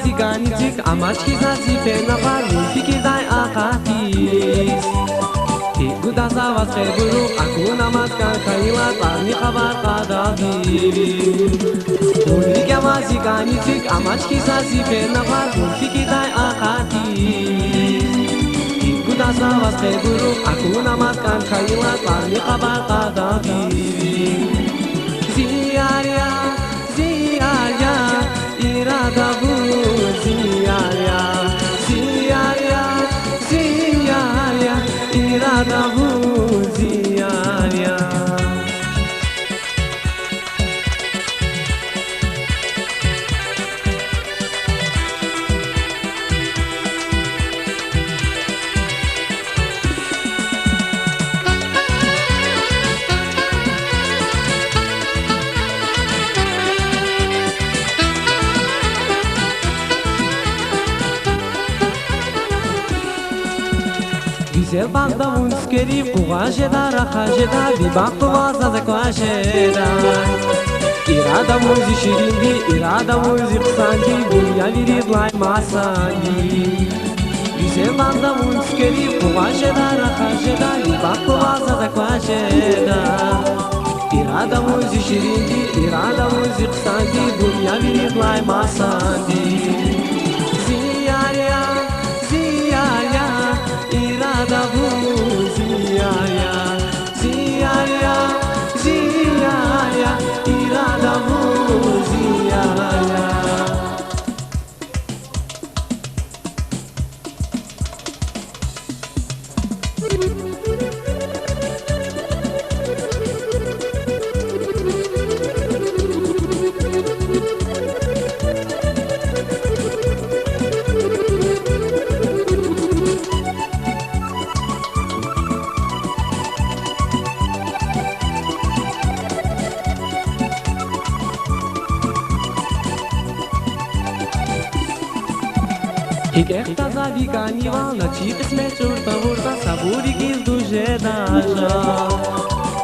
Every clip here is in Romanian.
ziganitik amaçki zazife nafar multiki zay akatis Guda savas keburu aku namatkan kailat parni khabar qadagir Multiki ziganitik amaçki zazife nafar multiki zay akatis Guda savas keburu aku namatkan kailat parni khabar qadagir Ziyaria Ziyaria irada bu Ziyaria Ziyaria Ziyaria irada bu Ziyaria Güzel banda munskeri kuğaşeda rahaşeda bir baktı vaza kuğaşeda İrada muzi şirindi irada muzi kısanki dünya verir lay masangi Güzel banda munskeri kuğaşeda rahaşeda bir baktı vaza kuğaşeda İrada muzi şirindi irada muzi kısanki dünya verir lay masangi Ziyaria Ziyaria irada bu Ziyaria Ziyaria Ziyaria irada bu Ziyaria Ik echt als die carnival, na chicas me churta burta, saburi gil du jedaja.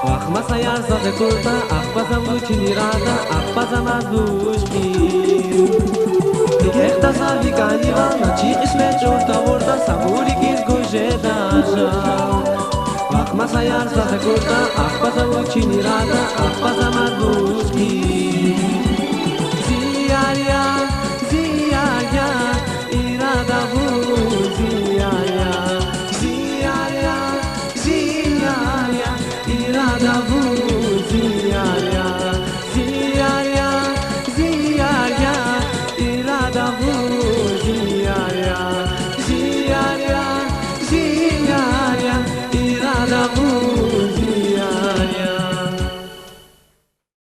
Wach masaya za de kurta, akpazam du chinirada, akpazam adushki. Ik echt als die carnival, na chicas me churta burta, saburi gil du jedaja. Wach masaya za de kurta, akpazam du chinirada, akpazam adushki. Ziyaria, Ziyaria. Irada bu Ziyaria Ziyaria Ziyaria irada bu